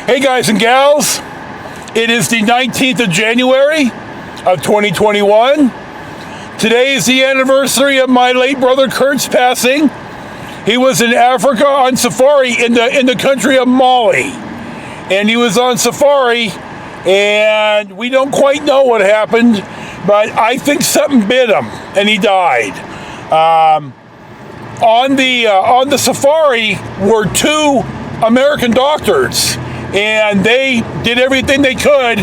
Hey guys and gals, it is the 19th of January of 2021. Today is the anniversary of my late brother Kurt's passing. He was in Africa on safari in the country of Mali. And he was on safari and we don't quite know what happened, but I think something bit him and he died. On the safari were two American doctors, and they did everything they could.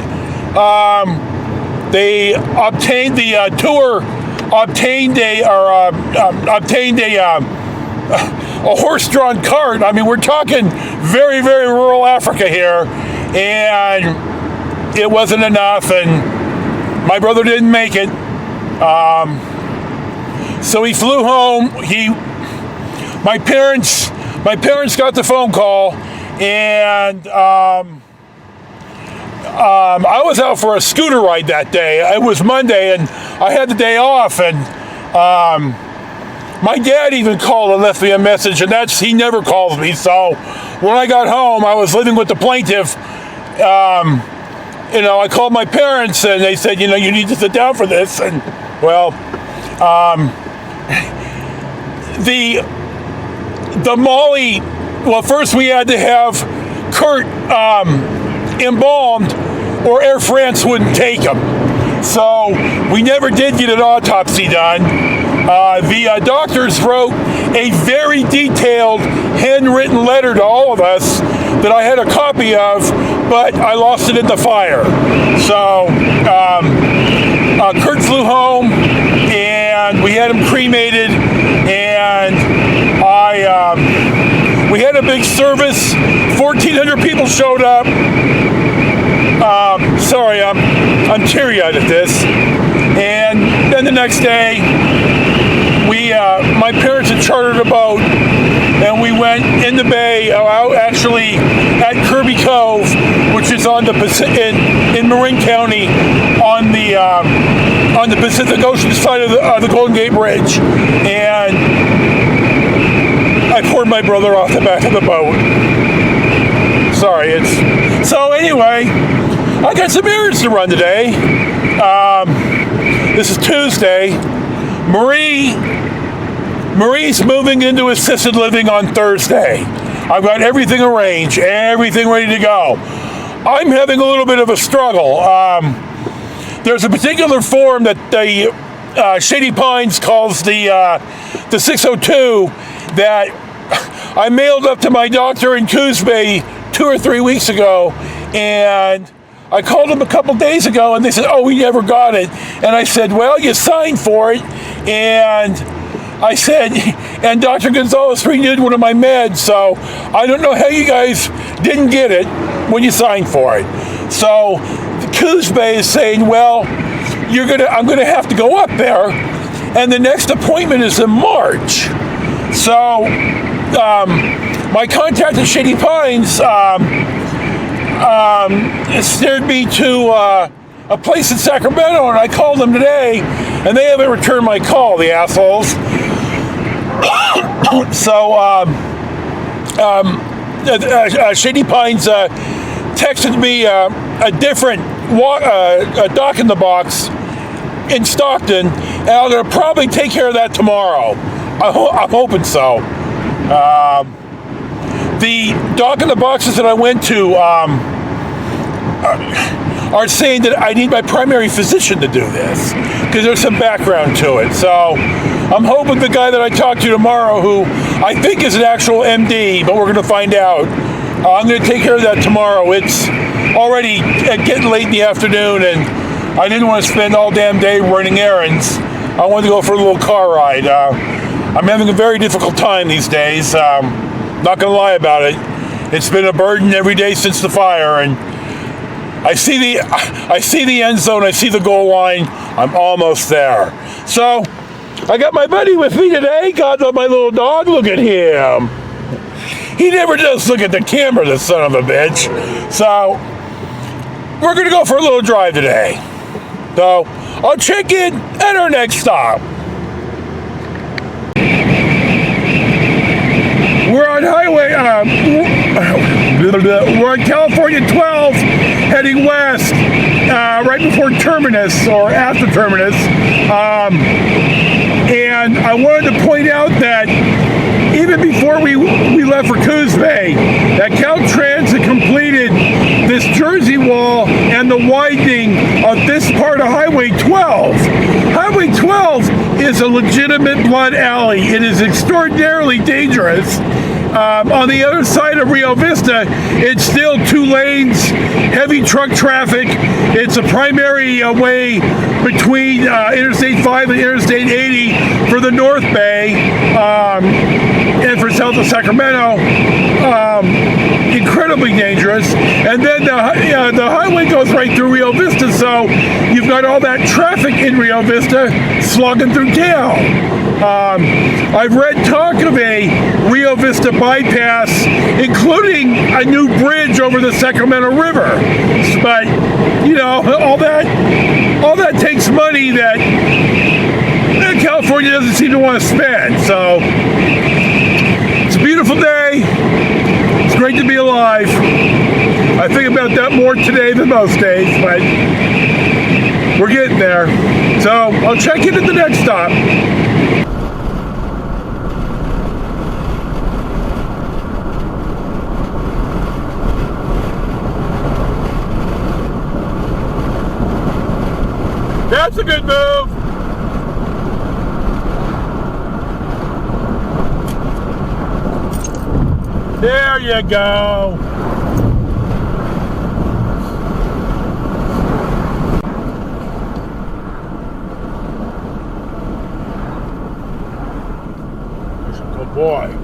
They obtained the tour, obtained a horse-drawn cart. I mean, we're talking very, very rural Africa here, and it wasn't enough, and my brother didn't make it. So he flew home. My parents got the phone call, and I was out for a scooter ride that day. It was Monday, and I had the day off, and my dad even called and left me a message, and he never calls me. So when I got home, I was living with the plaintiff. I called my parents, and they said, you need to sit down for this. And well, the Mali, well, first we had to have Kurt embalmed, or Air France wouldn't take him. So we never did get an autopsy done. The doctors wrote a very detailed handwritten letter to all of us that I had a copy of, but I lost it in the fire. So Kurt flew home, and we had him cremated, and we had a big service. 1,400 people showed up. Sorry, I'm teary-eyed at this. And then the next day, my parents had chartered a boat, and we went in the bay, out actually at Kirby Cove, which is on the in Marin County, on the Pacific Ocean side of the Golden Gate Bridge, and I poured my brother off the back of the boat. Sorry, so anyway, I got some errands to run today. This is Tuesday. Marie's moving into assisted living on Thursday. I've got everything arranged, everything ready to go. I'm having a little bit of a struggle. There's a particular form that the Shady Pines calls the 602 that I mailed up to my doctor in Coos Bay 2 or 3 weeks ago, and I called them a couple days ago, and they said, "Oh, we never got it." And I said, "Well, you signed for it," and I said, and Dr. Gonzalez renewed one of my meds, so I don't know how you guys didn't get it when you signed for it. So Coos Bay is saying, "Well, I'm gonna have to go up there, and the next appointment is in March." So my contact at Shady Pines steered me to a place in Sacramento, and I called them today, and they haven't returned my call, the assholes. So Shady Pines texted me a different dock in the box in Stockton, and I'm going to probably take care of that tomorrow. I'm hoping so. The dock in the boxes that I went to are saying that I need my primary physician to do this, because there's some background to it. So I'm hoping the guy that I talk to tomorrow, who I think is an actual MD, but we're going to find out, I'm going to take care of that tomorrow. It's already getting late in the afternoon, and I didn't want to spend all damn day running errands. I wanted to go for a little car ride. I'm having a very difficult time these days. Not going to lie about it. It's been a burden every day since the fire, and I see the end zone. I see the goal line. I'm almost there. So I got my buddy with me today. God love my little dog. Look at him. He never does look at the camera, the son of a bitch. So we're going to go for a little drive today. So I'll check in at our next stop. We're on highway, we're on California 12, heading west, right before Terminus, or after Terminus. And I wanted to point out that even before we left for Coos Bay, that Caltrans had completed this Jersey wall and the widening of this part of Highway 12. Highway 12 is a legitimate blood alley. It is extraordinarily dangerous. On the other side of Rio Vista, it's still 2 lanes, heavy truck traffic. It's a primary way between Interstate 5 and Interstate 80 for the North Bay and for south of Sacramento. Incredibly dangerous. And then the highway goes right through Rio Vista, so you've got all that traffic in Rio Vista slogging through town. I've read talk of a Rio Vista bypass, including a new bridge over the Sacramento River. But, you know, all that takes money that California doesn't seem to want to spend. So, it's a beautiful day. It's great to be alive. I think about that more today than most days, but we're getting there. So, I'll check in at the next stop. That's a good move. There you go. Good boy.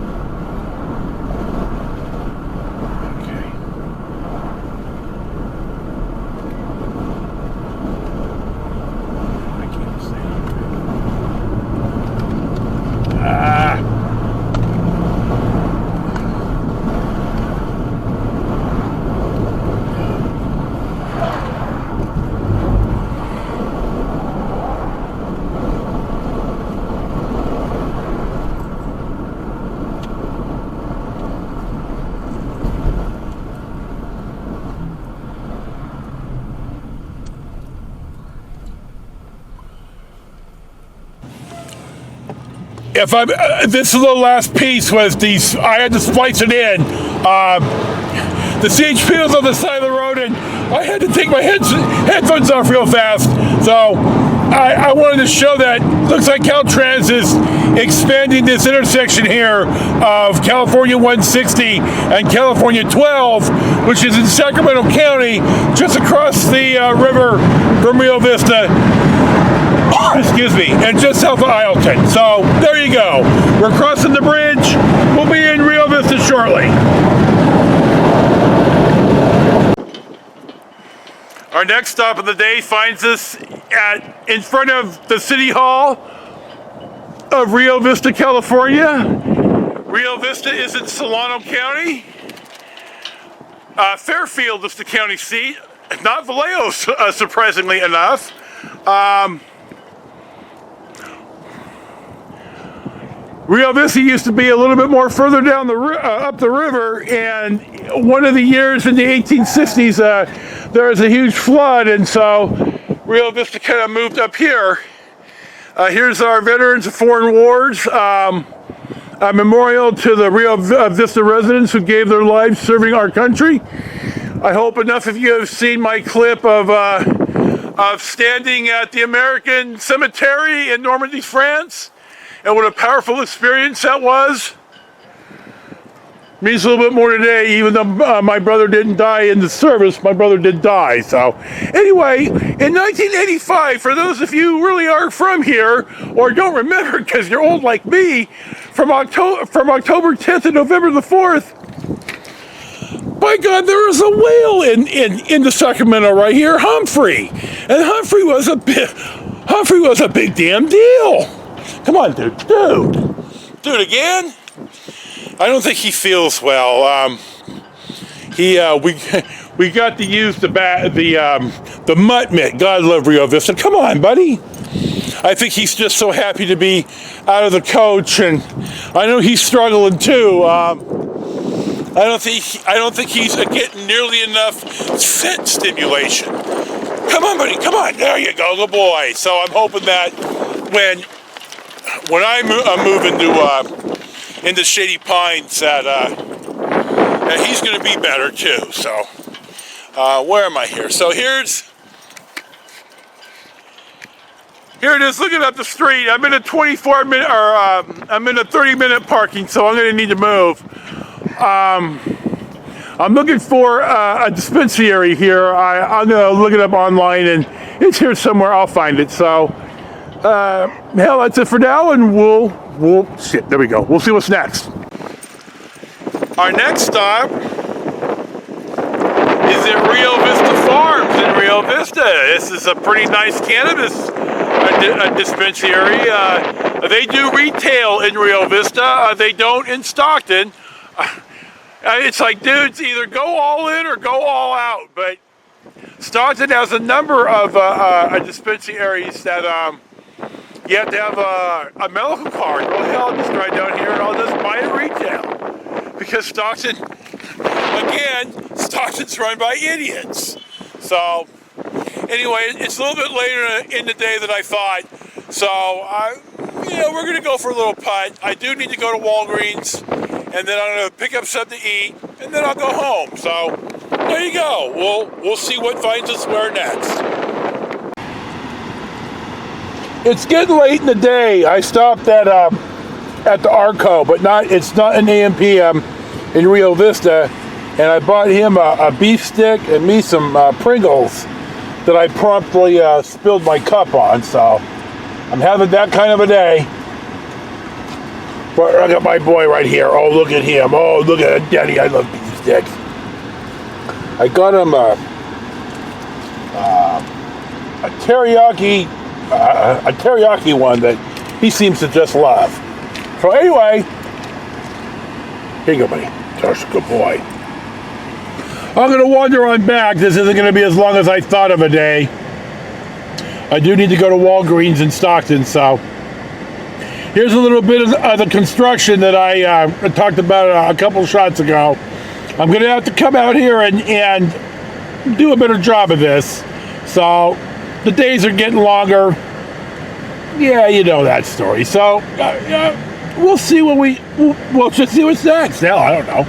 If I'm, this is the last piece was these. I had to splice it in. The CHP was on the side of the road, and I had to take my headphones off real fast. So I wanted to show that. Looks like Caltrans is expanding this intersection here of California 160 and California 12, which is in Sacramento County, just across the river from Rio Vista. Excuse me, and just south of Isleton. So there you go. We're crossing the bridge. We'll be in Rio Vista shortly. Our next stop of the day finds us in front of the City Hall of Rio Vista, California. Rio Vista is in Solano County. Fairfield is the county seat, not Vallejo, surprisingly enough. Rio Vista used to be a little bit more further down up the river, and one of the years in the 1860s, there was a huge flood, and so Rio Vista kind of moved up here. Here's our Veterans of Foreign Wars, a memorial to the Rio Vista residents who gave their lives serving our country. I hope enough of you have seen my clip of standing at the American Cemetery in Normandy, France. And what a powerful experience that was. Means a little bit more today, even though my brother didn't die in the service, my brother did die. So anyway, in 1985, for those of you who really are from here, or don't remember because you're old like me, from October 10th to November the 4th, by God, there was a whale in the Sacramento right here, Humphrey. And Humphrey was a big damn deal. Come on, dude. Do it again? I don't think he feels well. We got to use the mutt mitt. God love Rio Vista. Come on, buddy. I think he's just so happy to be out of the coach, and I know he's struggling too. I I don't think he's getting nearly enough scent stimulation. Come on, buddy. Come on. There you go, good boy. So I'm hoping that when I move into Shady Pines, that he's going to be better too. So where am I here? So here it is, looking up the street. I'm in a 24-minute, or I'm in a 30-minute parking, so I'm going to need to move. I'm looking for a dispensary here. I'm going to look it up online, and it's here somewhere. I'll find it. So, hell, that's it for now, and shit, there we go. We'll see what's next. Our next stop is at Rio Vista Farms in Rio Vista. This is a pretty nice cannabis dispensary. They do retail in Rio Vista. They don't in Stockton. It's like, dudes, either go all in or go all out. But Stockton has a number of dispensaries that you have to have a medical card. Well, hell, I'll just drive down here and I'll just buy it retail. Because Stockton, again, Stockton's run by idiots. So, anyway, it's a little bit later in the day than I thought. So, we're going to go for a little putt. I do need to go to Walgreens, and then I'm going to pick up something to eat, and then I'll go home. So, there you go. We'll see what finds us where next. It's getting late in the day. I stopped at the Arco, but it's not an AM/PM in Rio Vista, and I bought him a beef stick and me some Pringles that I promptly spilled my cup on. So I'm having that kind of a day. But I got my boy right here. Oh, look at him. Oh, look at that, Daddy. I love beef sticks. I got him a teriyaki one that he seems to just love. So anyway, here you go, buddy. That's a good boy. I'm going to wander on back. This isn't going to be as long as I thought of a day. I do need to go to Walgreens in Stockton, so here's a little bit of the construction that I talked about a couple shots ago. I'm going to have to come out here and do a better job of this. So the days are getting longer. Yeah, you know that story. So we'll see we'll just see what's next. Hell, I don't know.